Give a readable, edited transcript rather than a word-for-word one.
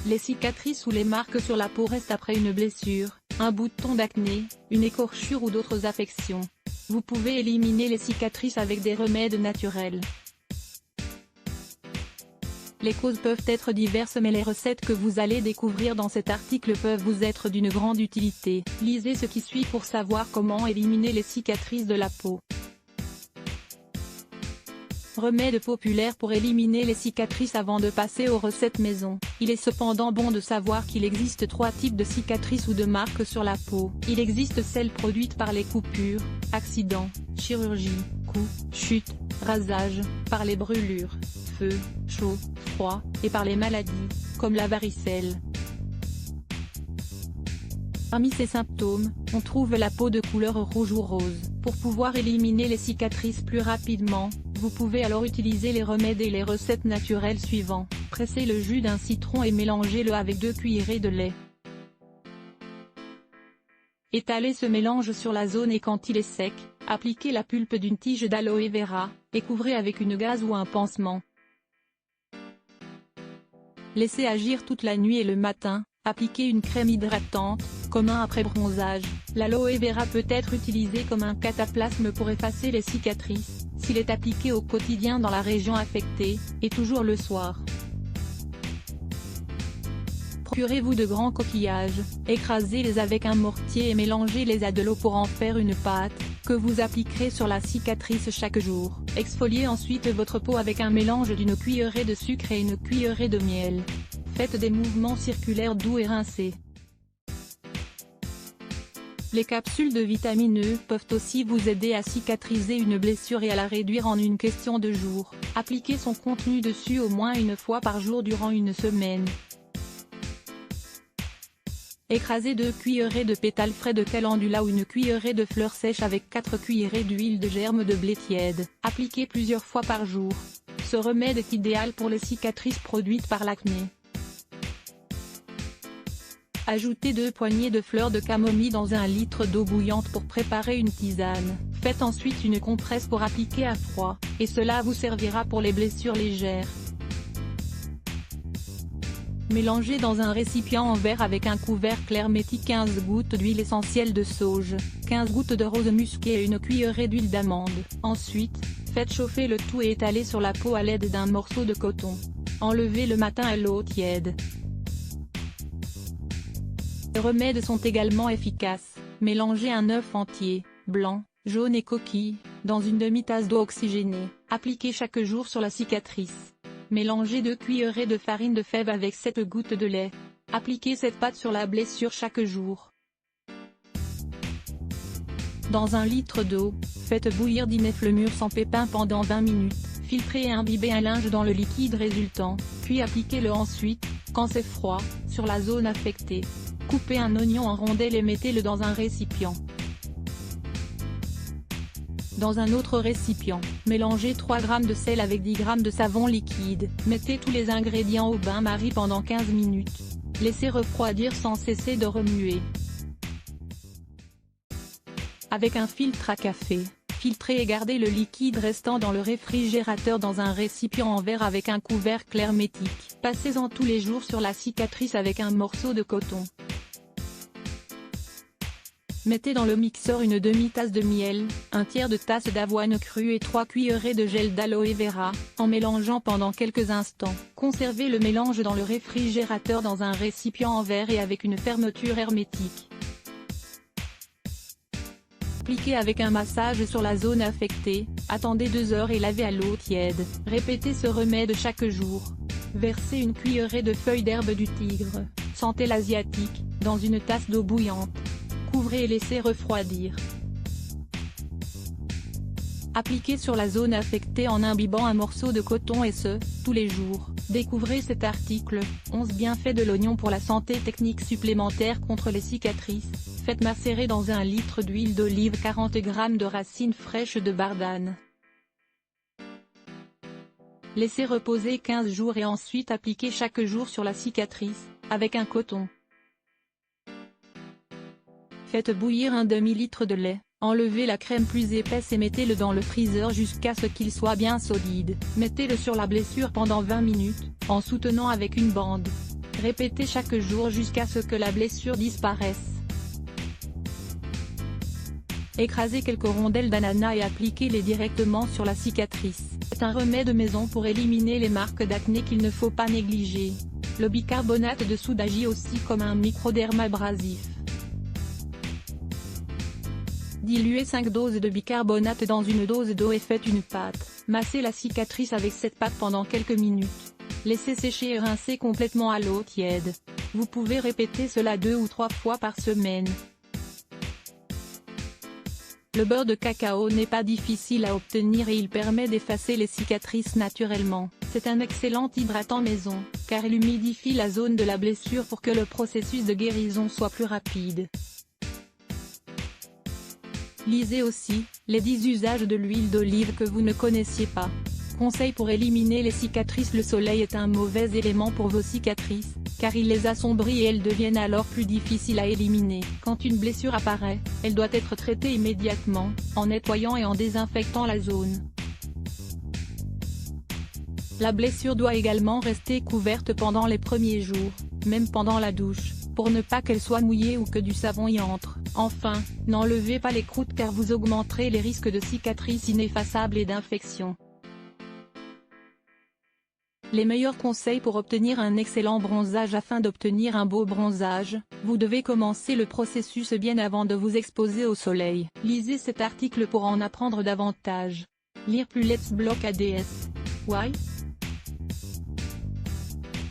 Les cicatrices ou les marques sur la peau restent après une blessure, un bouton d'acné, une écorchure ou d'autres affections. Vous pouvez éliminer les cicatrices avec des remèdes naturels. Les causes peuvent être diverses mais les recettes que vous allez découvrir dans cet article peuvent vous être d'une grande utilité. Lisez ce qui suit pour savoir comment éliminer les cicatrices de la peau. Remède populaire pour éliminer les cicatrices. Avant de passer aux recettes maison, il est cependant bon de savoir qu'il existe 3 types de cicatrices ou de marques sur la peau. Il existe celles produites par les coupures, accidents, chirurgie, coups, chutes, rasages, par les brûlures, feu, chaud, froid, et par les maladies, comme la varicelle. Parmi ces symptômes, on trouve la peau de couleur rouge ou rose. Pour pouvoir éliminer les cicatrices plus rapidement, vous pouvez alors utiliser les remèdes et les recettes naturelles suivants. Pressez le jus d'un citron et mélangez-le avec 2 cuillerées de lait. Étalez ce mélange sur la zone et quand il est sec, appliquez la pulpe d'une tige d'aloe vera, et couvrez avec une gaze ou un pansement. Laissez agir toute la nuit et le matin, appliquez une crème hydratante, comme un après-bronzage. L'aloe vera peut être utilisé comme un cataplasme pour effacer les cicatrices, s'il est appliqué au quotidien dans la région affectée, et toujours le soir. Procurez-vous de grands coquillages, écrasez-les avec un mortier et mélangez-les à de l'eau pour en faire une pâte, que vous appliquerez sur la cicatrice chaque jour. Exfoliez ensuite votre peau avec un mélange d'une cuillerée de sucre et une cuillerée de miel. Faites des mouvements circulaires doux et rincez. Les capsules de vitamine E peuvent aussi vous aider à cicatriser une blessure et à la réduire en une question de jours. Appliquez son contenu dessus au moins une fois par jour durant une semaine. Écrasez 2 cuillerées de pétales frais de calendula ou une cuillerée de fleurs sèches avec 4 cuillerées d'huile de germe de blé tiède. Appliquez plusieurs fois par jour. Ce remède est idéal pour les cicatrices produites par l'acné. Ajoutez 2 poignées de fleurs de camomille dans 1 litre d'eau bouillante pour préparer une tisane. Faites ensuite une compresse pour appliquer à froid, et cela vous servira pour les blessures légères. Mélangez dans un récipient en verre avec un couvercle hermétique 15 gouttes d'huile essentielle de sauge, 15 gouttes de rose musqué et une cuillerée d'huile d'amande. Ensuite, faites chauffer le tout et étalez sur la peau à l'aide d'un morceau de coton. Enlevez le matin à l'eau tiède. Les remèdes sont également efficaces. Mélangez un œuf entier, blanc, jaune et coquille, dans une demi-tasse d'eau oxygénée. Appliquez chaque jour sur la cicatrice. Mélangez 2 cuillerées de farine de fèves avec 7 gouttes de lait. Appliquez cette pâte sur la blessure chaque jour. Dans 1 litre d'eau, faites bouillir 10 murs sans pépins pendant 20 minutes. Filtrez et imbibez un linge dans le liquide résultant, puis appliquez-le ensuite, quand c'est froid, sur la zone affectée. Coupez un oignon en rondelles et mettez-le dans un récipient. Dans un autre récipient, mélangez 3 g de sel avec 10 g de savon liquide. Mettez tous les ingrédients au bain-marie pendant 15 minutes. Laissez refroidir sans cesser de remuer. Avec un filtre à café, filtrez et gardez le liquide restant dans le réfrigérateur dans un récipient en verre avec un couvercle hermétique. Passez-en tous les jours sur la cicatrice avec un morceau de coton. Mettez dans le mixeur une demi-tasse de miel, 1/3 de tasse d'avoine crue et 3 cuillerées de gel d'aloe vera, en mélangeant pendant quelques instants. Conservez le mélange dans le réfrigérateur dans un récipient en verre et avec une fermeture hermétique. Appliquez avec un massage sur la zone affectée, attendez 2 heures et lavez à l'eau tiède. Répétez ce remède chaque jour. Versez une cuillerée de feuilles d'herbe du tigre, santé l'asiatique, dans une tasse d'eau bouillante. Couvrez et laissez refroidir. Appliquez sur la zone affectée en imbibant un morceau de coton et ce, tous les jours. Découvrez cet article, 11 bienfaits de l'oignon pour la santé. Technique supplémentaire contre les cicatrices. Faites macérer dans 1 litre d'huile d'olive 40 g de racines fraîches de bardane. Laissez reposer 15 jours et ensuite appliquez chaque jour sur la cicatrice, avec un coton. Faites bouillir un demi-litre de lait, enlevez la crème plus épaisse et mettez-le dans le freezer jusqu'à ce qu'il soit bien solide. Mettez-le sur la blessure pendant 20 minutes, en soutenant avec une bande. Répétez chaque jour jusqu'à ce que la blessure disparaisse. Écrasez quelques rondelles d'ananas et appliquez-les directement sur la cicatrice. C'est un remède maison pour éliminer les marques d'acné qu'il ne faut pas négliger. Le bicarbonate de soude agit aussi comme un microdermabrasif. Diluez 5 doses de bicarbonate dans une dose d'eau et faites une pâte. Massez la cicatrice avec cette pâte pendant quelques minutes. Laissez sécher et rincez complètement à l'eau tiède. Vous pouvez répéter cela 2 ou 3 fois par semaine. Le beurre de cacao n'est pas difficile à obtenir et il permet d'effacer les cicatrices naturellement. C'est un excellent hydratant maison, car il humidifie la zone de la blessure pour que le processus de guérison soit plus rapide. Lisez aussi, les 10 usages de l'huile d'olive que vous ne connaissiez pas. Conseil pour éliminer les cicatrices. Le soleil est un mauvais élément pour vos cicatrices, car il les assombrit et elles deviennent alors plus difficiles à éliminer. Quand une blessure apparaît, elle doit être traitée immédiatement, en nettoyant et en désinfectant la zone. La blessure doit également rester couverte pendant les premiers jours, même pendant la douche, pour ne pas qu'elle soit mouillée ou que du savon y entre. Enfin, n'enlevez pas les croûtes car vous augmenterez les risques de cicatrices ineffaçables et d'infections. Les meilleurs conseils pour obtenir un excellent bronzage. Afin d'obtenir un beau bronzage, vous devez commencer le processus bien avant de vous exposer au soleil. Lisez cet article pour en apprendre davantage. Lire plus. Let's Block ADS. Why?